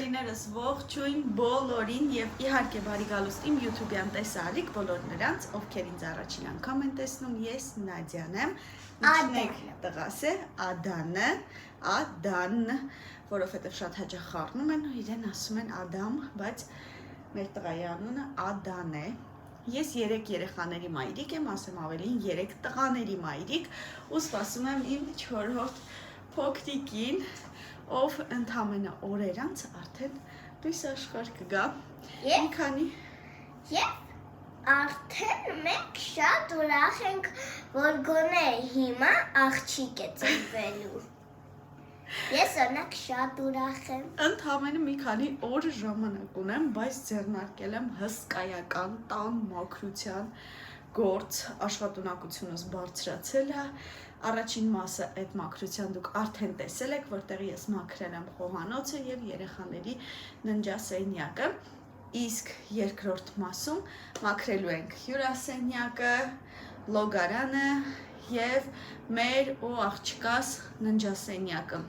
Սիրելիներս ողջույն բոլորին եւ իհարկե բարի գալուստ իմ YouTube-յան տեսարիք բոլոր նրանց, ովքեր ինձ առաջին անգամ են տեսնում, ես Նադյան եմ, իջնեք տղաս է, Ադան, որովհետեւ շատ հաճախ խառնում են ու իրեն ասում են Ադամ, բայց մեր տղայի անունը Ադան է։ Ես 3 երեխաների մայրիկ եմ, ասեմ ավելին 3 տղաների մայրիկ ու սպասում եմ իմ 4-րդ փոքրիկին, ով ընդամենը օրեր անց արդեն լույս աշխարհ կգա։ Մի քանի Եվ արդեն մենք շատ ուրախ ենք, որ գոնե հիմա աղջիկ է ծնվելու։ Ես օրինակ շատ ուրախ եմ։ Ընդամենը մի քանի օր ժամանակ ունեմ, բայց ձեռնարկել եմ հսկայական տան մաքրության գործ, աշխատունակությունս բարձրացել է։ Առաջին մասը այդ մաքրության դուք արդեն տեսել եք, որտեղ ես մաքրել եմ խոհանոցը եւ երեխաների ննջասենյակը, իսկ երկրորդ մասում մաքրելու ենք հյուրասենյակը, լոգարանը եւ մեր ու աղջկաս ննջասենյակը։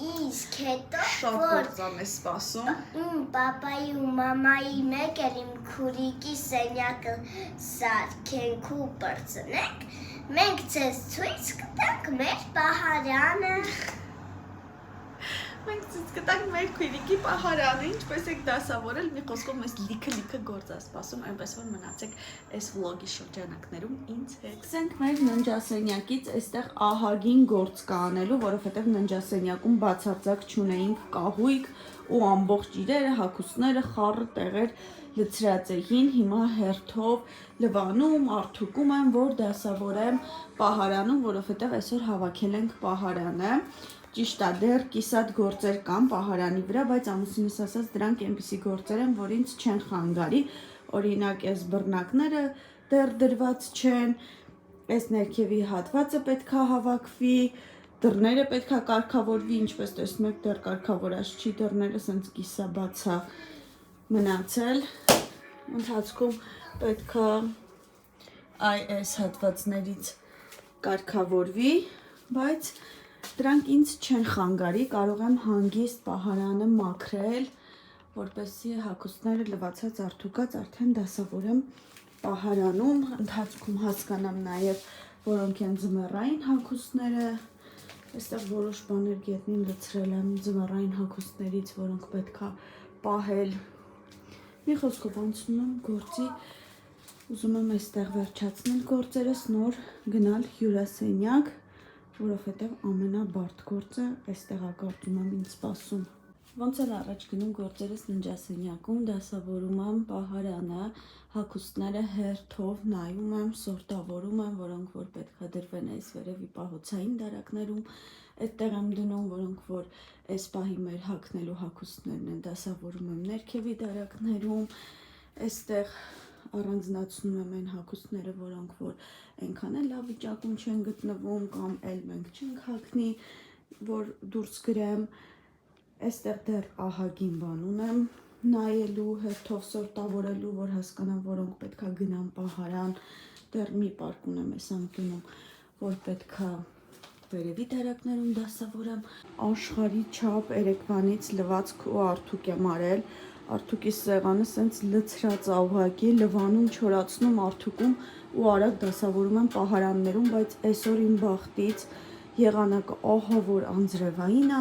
Իսկ հետո Շատ գործան է սպասում։ Իմ պապայի ու մամայի մեկ էլ իմ քուրիկի սենյակը սարքենք ու բրցնենք, մենք ձեզ ցույց կտանք մեր պահարանը։ Մենք ցույց կտանք մեր քույրիկի պահարանը, ինչպես եք դասավորել, մի խոսքով մեզ լիքը գործ է սպասում, այնպես որ մնացեք այս վլոգի շրջանակներում ինձ հետ։ Սկսենք մեր ննջասենյակից, այստեղ ահագին գործ կա անելու, որովհետև ննջասենյակում բացարձակ չունեինք կահույք ու ամբողջ իրերը, հագուստները, խառը տեղեր լցրած էին, հիմա հերթով լվանում, արթուկում եմ, որ դասավորեմ պահարանում, որովհետև այսօր հավաքել ենք պահարանը։ Ճիշտ է, դեռ կիսատ գործեր կան պահարանի վրա, բայց ամուսինս ասաց դրանք այնպիսի գործեր են, որ ինձ չեն խանգարի, օրինակ այս բռնակները դեռ դրված չեն, այս ներքևի հատվածը պետքա հավաքվի, դռները պետքա կարգավորվի, ինչպես տեսնում եք դեռ կարգավորած չի, դռները սենց կիսաբացա մնացել, ընթացքում պետքա այս հատվածներից կարգավորվի, բայց դրանք ինձ չեն խանգարի, կարող եմ հանգիստ պահարանը մաքրել, որպեսզի հագուստները լվացած արթուկած արդեն դասավորեմ պահարանում, ընթացքում հասկանամ նաև որոնք են ձմեռային հագուստները, այստեղ որոշ բաներ գետնին լցրել եմ ձմեռային հագուստներից, որոնք պետքա պահել։ Մի խոսքով անցնում եմ գործի, ուզում եմ այստեղ վերջացնել գործերս, նոր գնալ հյուրասենյակ, որովհետև ամենաբարդ գործը այստեղ ակարդում եմ ինձ սպասում։ Ոնց էլ առաջ գնում գործերս ննջասենյակում, դասավորում եմ պահարանը, հագուստները հերթով նայում եմ, սորտավորում եմ, որոնք որ պետքա դրվեն այս վերևի պահոցային դարակներում, այդտեղ եմ դնում, որոնք որ այս պահի մեր հագնելու հագուստներն են, դասավորում եմ ներքևի դարակներում, այստեղ առանձնացնում եմ այն հագուստները, որոնք որ այնքան էլ լավ վիճակում չեն գտնվում կամ էլ մենք չենք հագնի, որ դուրս գրեմ, այստեղ դեռ ահագին բան ունեմ նայելու, հերթով սորտավորելու, որ հասկանամ, որոնք պետքա գնան պահարան, դեռ մի պարկ ունեմ այս անկյունում, որ պետքա վերևի դարակներում դասավորեմ, աշխարհի չափ երեկվանից լվացք ու արթուկ եմ արել, արթուկի սեղանը սենց լցրած ահագի, լվանում, չորացնում, արթուկում ու արագ դասավորում եմ պահարաններում, բայց այսօր իմ բախտից եղանակը ահա որ անձրևային է,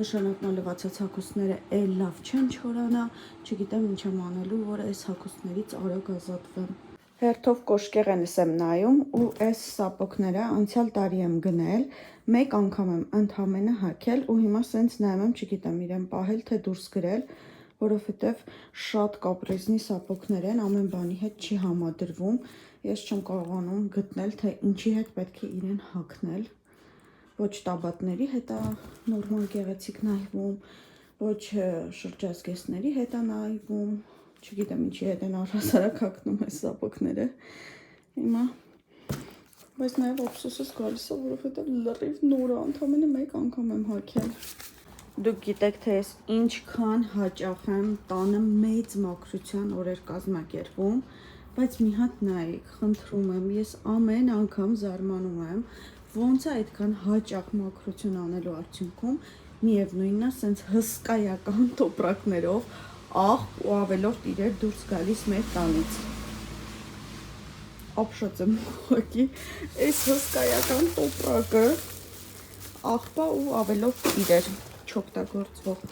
նշանակում լվացած հագուստները էլ լավ չեն չորանա, չգիտեմ ինչ եմ անելու, որ այս հագուստներից արագ ազատվեմ։ Հերթով կոշկեղենս եմ նայում ու այս սապոկները անցյալ տարի եմ գնել, մեկ անգամ եմ ընդամենը հագել ու հիմա սենց նայում եմ, չգիտեմ իրեն պահել թե դուրս գրել, որովհետև շատ կապրեզնի սապոկներ են, ամեն բանի հետ չի համադրվում, ես չեմ կարողանում գտնել, թե ինչի հետ պետք է իրեն հագնել, ոչ տաբատների հետ է նորմալ գեղեցիկ նայվում, ոչ շրջազգեստների հետ է նայվում, չգիտեմ ինչի հետ են առհասարակ հագնում այս սապոկները, հիմա, բայց նաև ափսոսս գալիս է, որովհետև լրիվ նոր է, ընդամենը մեկ անգամ եմ հագել։ Դուք գիտեք, թե ես ինչքան հաճախ եմ տանը մեծ մաքրության օրեր կազմակերպում, բայց մի հատ նայեք, խնդրում եմ, ես ամեն անգամ զարմանում եմ, ոնց է այդքան հաճախ մաքրություն անելու արդյունքում միևնույնն է, սենց հսկայական տոպրակներով աղ ու ավելորդ իրեր դուրս գալիս մեր տանից։ Ապշած եմ ուղղակի, այս հսկայական տոպրակը աղբա ու ավելորդ իրեր չօգտագործվող։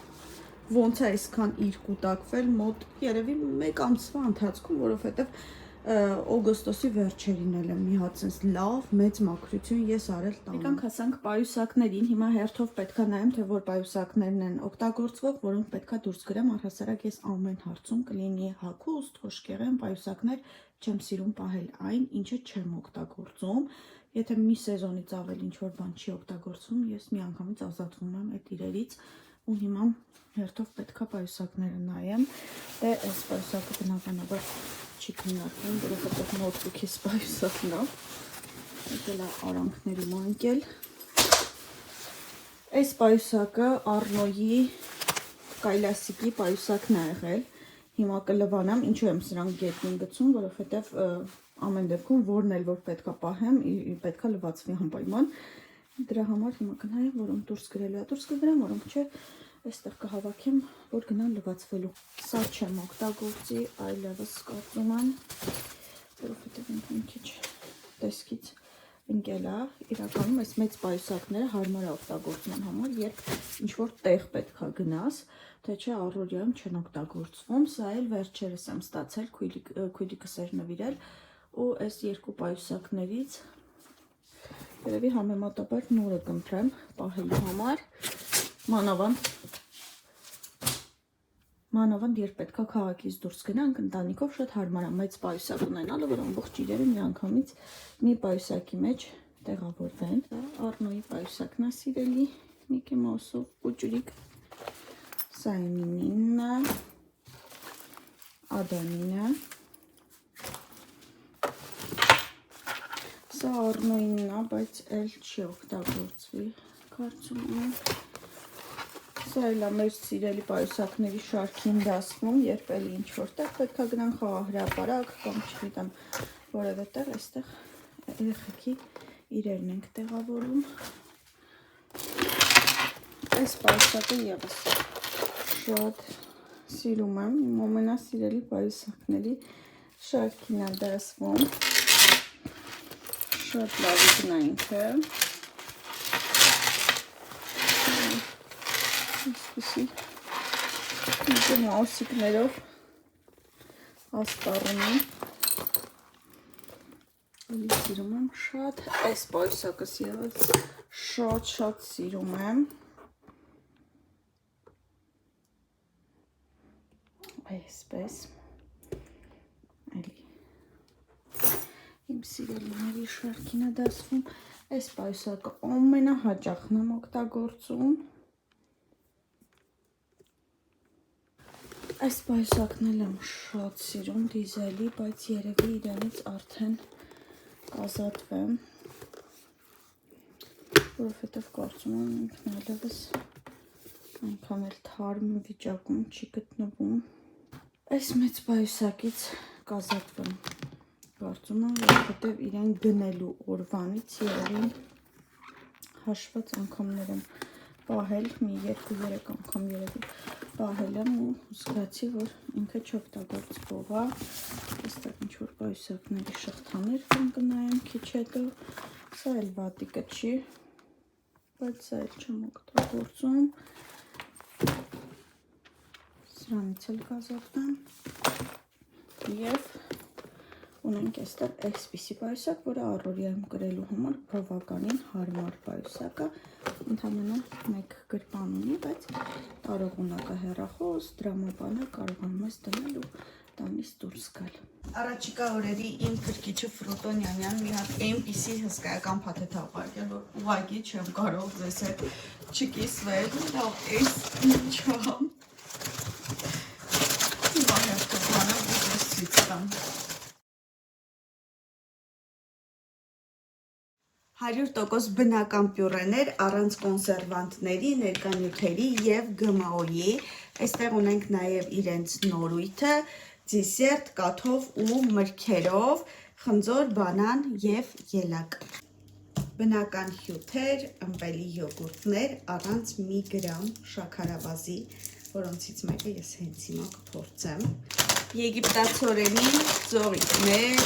Ոնց է այսքան իր կուտակվել մոտ երևի 1 ամսվա ընթացքում, որովհետև օգոստոսի վերջերին էլ եմ մի հատ sense լավ մեծ մաքրություն ես արել տանը։ Եկանք հասանք պայուսակներին, հիմա հերթով պետքա նայեմ, թե որ պայուսակներն են օգտագործվող, որոնք պետքա դուրս գրեմ, առհասարակ ես ամեն հարցում կլինի հագուստ, խոշկեղեն, պայուսակներ, չեմ սիրում պահել այն, ինչը չեմ օգտագործում։ Եթե մի սեզոնից ավել ինչ-որ բան չի օգտագործվում, ես միանգամից ազատվում եմ այդ իրերից ու հիմա հերթով պետքա պայուսակները նայեմ, դե այս պայուսակը բնականաբար չի քննարկվում, որովհետև նոթբուքիս պայուսակն է, եկել է արանքների մանկել։ Այս պայուսակը Առնոյի կայլասիկի պայուսակն է եղել, հիմա կլվանամ, ինչու եմ սրանք գետնին գցում, որովհետև ամեն դեպքում որն էլ որ պետքա պահեմ, պետքա լվացվի անպայման, դրա համար հիմա կնայեմ, որոնք դուրս գրելու է, դուրս կգրեմ, որոնք չէ, այստեղ կհավաքեմ, որ գնան լվացվելու։ Սա չեմ օգտագործի, այլևս կարծում եմ, որովհետև ինքն քիչ տեսքից ընկել է, իրականում այս մեծ պայուսակները հարմար է օգտագործման համար, երբ ինչ-որ տեղ պետքա գնաս, թե չէ առօրյայում չեն օգտագործվում, սա էլ վերջերս եմ ստացել, քույրիկս էր նվիրել, ու այս երկու պայուսակներից երևի համեմատաբար նորը կընտրեմ պահելու համար, մանավանդ երբ պետքա քաղաքից դուրս գնանք, ընտանիքով շատ հարմար է մեծ պայուսակ ունենալը, որ ամբողջ իրերը միանգամից մի պայուսակի մեջ տեղավորվեն։ Առնոյի պայուսակն է սիրելի, Միկի Մաուսով կուճուրիկ, սա Էմինինն է, Ադամինը, սա Առնոյինն է, բայց էլ չի օգտագործվի, կարծում եմ։ Սա էլ է մեր սիրելի պայուսակների շարքին դասվում, երբ էլի ինչ-որ տեղ պետքա գնան խաղահրապարակ կամ չգիտեմ որևէ տեղ, այստեղ երեխեքի իրերն ենք տեղավորում։ Այս պայուսակը ևս շատ սիրում եմ, իմ ամենասիրելի պայուսակների շարքին է դասվում, շատ լավիկն է ինքը։ Իսպիսի ինքը մաուսիկներով աստառում եմ, էլի սիրում եմ շատ, այս պայուսակս ևս շատ սիրում եմ, այսպես, էլի իմ սիրելիների շարքին է դասվում, այս պայուսակը ամենահաճախն եմ օգտագործում, այս պայուսակն էլ եմ շատ սիրում դիզելի, բայց երևի իրենից արդեն կազատվեմ, որովհետև կարծում եմ ինքն այլևս այնքան էլ թարմ վիճակում չի գտնվում։ Այս մեծ պայուսակից կազատվեմ, կարծում եմ, որովհետև իրեն գնելու օրվանից երևի հաշված անգամներ եմ պահել, մի 2-3 անգամ երևի պահել եմ ու զգացի, որ ինքը չօգտագործվող է, այստեղ ինչ-որ պայուսակների շղթաներ կնայեմ քիչ հետո, սա էլ վատիկը չի, բայց սա էլ չեմ օգտագործում, սրանից էլ կազատվեմ և ունենք այստեղ այսպիսի պայուսակ, որը առօրյայում կրելու համար բավականին հարմար պայուսակ է, ընդհանրապես մեկ գրպան ունի, բայց տարողունակ է հեռախոս, դրամապանը կարողանում ես դնել ու տանից դուրս գալ։ Առաջիկա օրերի իմ քրքիջը Ֆրոտոնյանյան մի հատ այնպիսի հսկայական փաթեթ է ուղարկել, որ ուղղակի չեմ կարող ձեզ հետ չկիսվել, լավ էս ինչա։ Հիմա հերթովանեմ ու ձեզ ցույց տամ։ 100% բնական պյուրեներ առանց կոնսերվանտների, ներկանյութերի և GMO-ի։ Այստեղ ունենք նաև իրենց նորույթը, դեսերտ, կաթով ու մրգերով, խնձոր, բանան և ելակ։ բնական հյութեր, ըմպելի յոգուրտներ, առանց մի գրամ շաքարավազի, որոնցից մեկը ես հենց հիմա կփորձեմ։ Եգիպտացորենի ծողիկներ,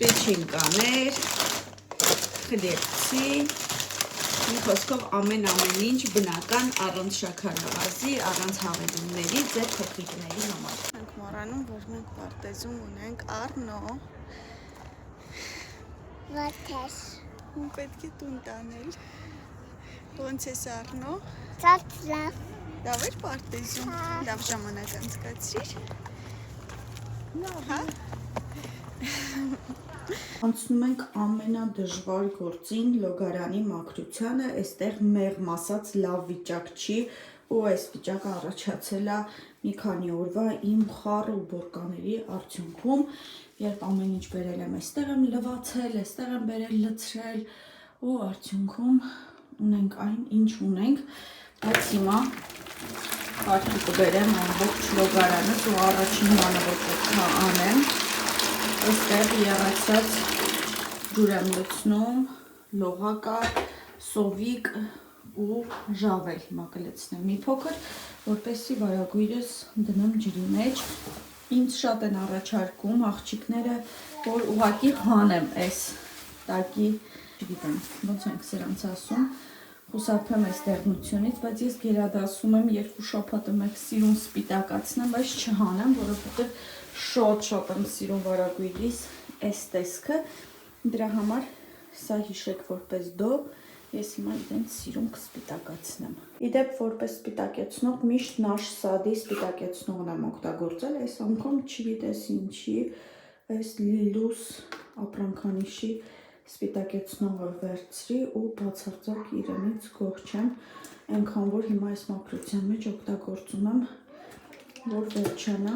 պեչինկաներ, խլեպցի, մի խոսքով ամեն ինչ բնական, առանց շաքարավազի, առանց հավելումների, ձեր փոքրիկների համար։ Մենք մոռանում, որ մենք պարտեզում ունենք Առնո։ Վարդես։ Ու պետք է տուն տանել։ Ոնց ես Առնո։ Ծածլավ։ Լավ էր պարտեզում, լավ ժամանակ անցկացրիր։ Հա։ Անցնում ենք ամենադժվար գործին, լոգարանի մաքրությանը, այստեղ մեղմ ասած լավ վիճակ չի, ու այս վիճակը առաջացել է մի քանի օրվա իմ խառը ու բորկաների արդյունքում, երբ ամեն ինչ բերել եմ, այստեղ եմ լվացել, այստեղ եմ բերել լցրել, ու արդյունքում ունենք այն, ինչ ունենք, բայց հիմա կարգի կբերեմ ամբողջ լոգարանս ու առաջին բանը, որ պետք է անեմ, այստեղ եղացած ջուր եմ լցնում, լողակա, սովիկ ու ժավել հիմա կլցնեմ մի փոքր, որպեսզի վարագույրս դնեմ ջրի մեջ։ Ինձ շատ են առաջարկում աղջիկները, որ ուղղակի հանեմ այս տակի, չգիտեմ, ոնց ենք սրանց ասում, խուսափեմ այս դեղնությունից, բայց ես գերադասում եմ 2 շաբաթը մեկ սիրուն սպիտակացնեմ, բայց չհանեմ, որովհետև շատ եմ սիրում վարագույրիս այս տեսքը, դրա համար սա հիշեք որպես դո, ես հիմա իրենց սիրում կսպիտակացնեմ։ Իդեպ որպես սպիտակեցնող միշտ նաշ սադի սպիտակեցնողն եմ օգտագործել, այս անգամ չգիտես ինչի, այս լիլուս ապրանքանիշի սպիտակեցնողը վերցրի ու բացարձակ իրենից գոհ չեմ, այնքան որ հիմա այս մաքրության մեջ օգտագործում եմ, որ վերջանա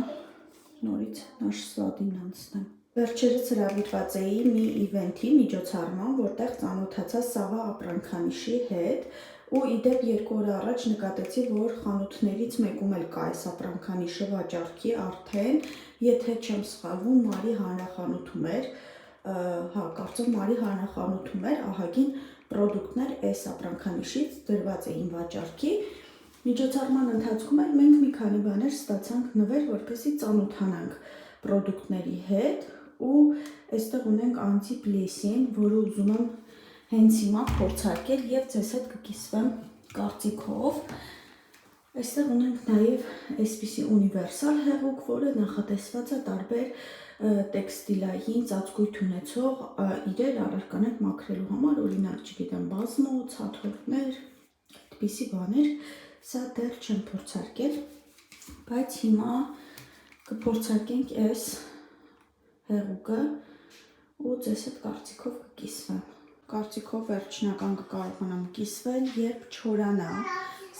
նորից նաշ սադին անցնեմ։ Վերջերս հրավիրված էի մի իվենթի միջոցառման, որտեղ ծանոթացա Սավա ապրանքանիշի հետ ու իդեպ 2 օր առաջ նկատեցի, որ խանութներից մեկում էլ կա այս ապրանքանիշը վաճառքի արդեն, եթե չեմ սխալվում, Մարի հանրախանութում էր, հա, կարծեմ Մարի հանրախանութում էր, ահագին պրոդուկտներ այս ապրանքանիշից դրված էին վաճառքի։ Միջոցառման ընթացքում էլ մենք մի քանի բաներ ստացանք նվեր, որպեսզի ծանոթանանք պրոդուկտների հետ ու այստեղ ունենք անտիպլեսին, որը ուզում եմ հենց հիմա փորձարկել եւ ձեզ հետ կկիսվեմ կարծիքով։ Այստեղ ունենք նաեւ այսպիսի ունիվերսալ հեղուկ, որը նախատեսված է տարբեր տեքստիլային ծածկույթ ունեցող իրեր առարկաներ մաքրելու համար, օրինակ, չգիտեմ, բազմո, ցաթոռներ, այդպիսի բաներ, սա դեռ չեմ փորձարկել, բայց հիմա կփորձարկենք այս հեղուկը ու ձեզ հետ կարծիքով կկիսվեմ։ Կարծիքով վերջնական կկարողանամ կիսվել, երբ չորանա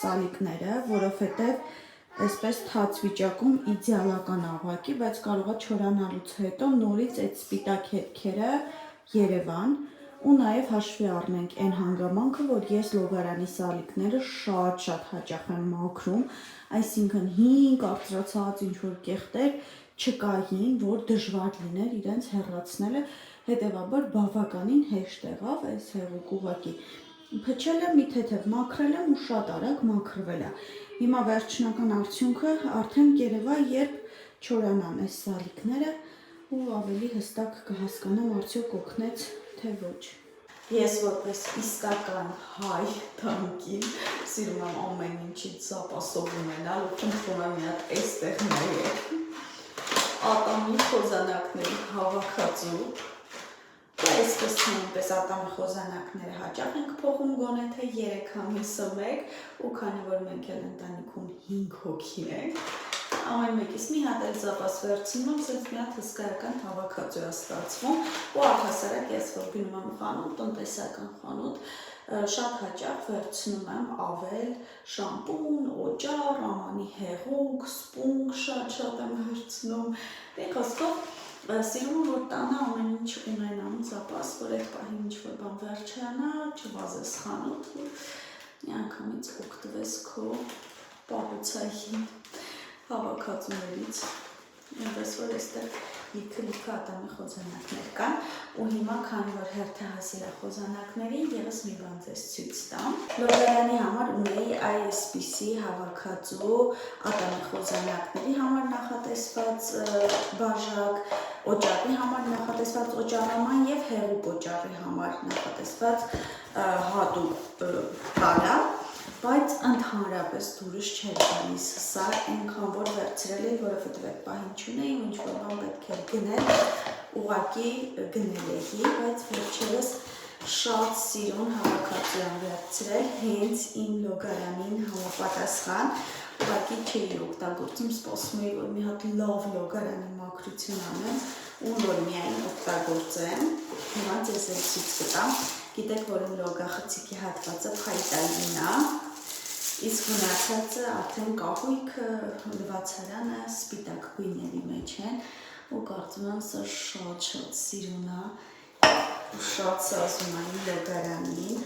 սալիկները, որովհետև այսպես թաց վիճակում իդեալական աղվակի, բայց կարող է չորանալուց հետո նորից այդ սպիտակ հետքերը Երևան ու նաև հաշվի առնենք այն հանգամանքը, որ ես լոգարանի սալիկները շատ հաճախ եմ մաքրում, այսինքն հին կարծրացած ինչ-որ կեղտեր չկային, որ դժվար լիներ իրենց հեռացնելը, հետևաբար բավականին հեշտ եղավ այս հեղուկ ուղղակի փչել եմ, մի թեթև մաքրել եմ ու շատ արագ մաքրվել է։ Հիմա վերջնական արդյունքը արդեն կերևա, երբ չորանան այս սալիկները ու ավելի հստակ կհասկանամ արդյոք օգնեց թե ոչ։ Ես որպես իսկական հայ թանկին սիրում եմ ամեն ինչից զապասով ունենալ ու խնդրում եմ մի հատ այստեղ նայեք ատամի խոզանակների հավաքածու։ Այսպես թե այնպես ատամի խոզանակները հաճախ ենք փոխում գոնե թե 3 ամիսը մեկ ու քանի որ մենք էլ ընտանիքում 5 հոգի ենք, ամեն մեկից մի հատ էլ զապաս վերցնում եմ, սենց մի հատ հսկայական հավաքածու է ստացվում ու առհասարակ ես որ գնում եմ խանութ, տնտեսական խանութ, շատ հաճախ վերցնում եմ ավել, շամպուն, օճառ, ամանի հեղուկ, սպունգ շատ եմ վերցնում, դե խոսքով սիրում եմ, որ տանը ամեն ինչ ունենամ զապաս, որ այդ պահին ինչ-որ բան վերջանա, չվազես խանութ ու մի անգամից օգտվես քո պահոցային հավաքածուներից։ այնպես որ այստեղ լիքը ատամի խոզանակներ կան ու հիմա քանի որ հերթը հասել է խոզանակներին եւս մի բան ձեզ ցույց տամ լոգարանի համար ունեի այսպիսի հավաքածու ատամի խոզանակների համար նախատեսված բաժակ օճառի համար նախատեսված օճառաման եւ հեղուկ օճառի համար նախատեսված հատուկ տարա բայց ընդհանրապես դուրս չէր գալիս սա այնքան որ վերցրել էի որովհետեւ այդ պահին չունեի ինչ որ բան պետք էր գնել ուղակի գնել էի բայց վերջերս շատ սիրուն հավաքածու եմ վերցրել հենց իմ լոգարանին համապատասխան ուղակի չէի օգտագործում սպասում էի որ մի հատ լավ լոգարանի մաքրություն անեմ ու որ միայն օգտագործեմ հիմա ձեզ ցույց կտամ գիտեք որ իմ լոգախցիկի հատվածը փայտային է իսկ մնացածը արդեն կահույքը լվացարանը սպիտակ գույների մեջ են ու կարծում եմ սա շատ սիրուն է ու շատ սազում է իմ լոգարանին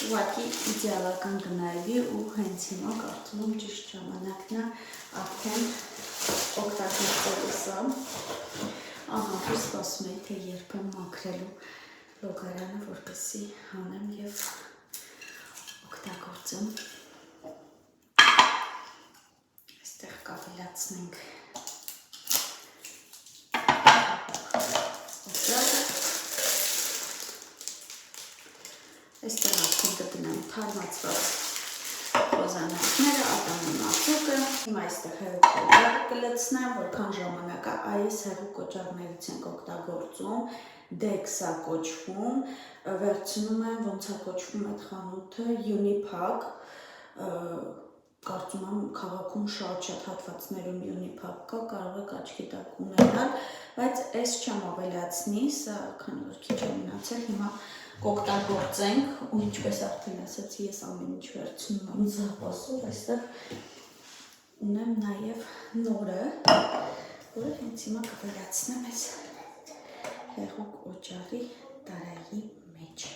ուղղակի իդեալական գնալի ու հենց հիմա կարծում եմ ճիշտ ժամանակն է արդեն օգտագործելու սա ահա սպասում էի թե երբ եմ մաքրելու լոգարանը որպեսզի հանեմ եւ օգտագործեմ այստեղ կավելացնենք այստեղ արդեն կդնեմ թարմացված խոզանակները, ատամի մածուկը, հիմա այստեղ հեղուկ օճառը կլցնեմ, որքան ժամանակ է այս հեղուկ օճառներից ենք օգտագործում, դեքսա կոչվում, վերցնում եմ ոնց է կոչվում այդ խանութը Unipack, կարծում եմ քաղաքում շատ հատվածներում Unipack կա, կարող եք աչքի տակ ունենալ, բայց այս չեմ ավելացնի, սա քանի որ քիչ է մնացել, հիմա կօգտագործենք ու ինչպես արդեն ասացի ես ամեն ինչ վերցնում եմ զապասով այստեղ ունեմ նաև նորը որը հենց հիմա կվերացնեմ այս հեղուկ օճառի տարայի մեջ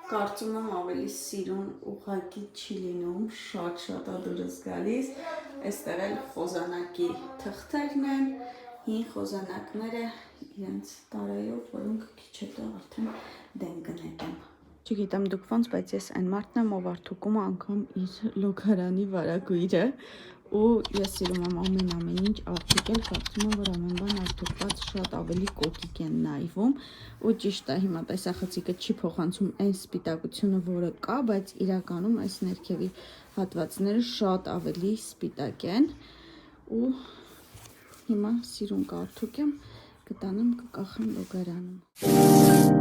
կարծում եմ ավելի սիրուն ուղղակի չի լինում շատ է դուրս գալիս այստեղ էլ խոզանակի թղթերն են հին խոզանակները իրենց տարայով, որոնք քիչ հետո արդեն դեն կնետեմ։ Չգիտեմ դուք ոնց, բայց ես այն մարդն եմ, ով արդյունքում անգամ իր լոգարանի վարագույրը ու ես սիրում եմ ամեն ինչ արդյունքել, կարծում եմ, որ ամեն բան արդյունքված շատ ավելի կոկիկ են նայվում ու ճիշտ է հիմա տեսախցիկը չի փոխանցում այն սպիտակությունը, որը կա, բայց իրականում այս ներքևի հատվածները շատ ավելի սպիտակ են ու հիմա սիրուն կարթուկ եմ, կտանեմ կկախեմ լոգարանում։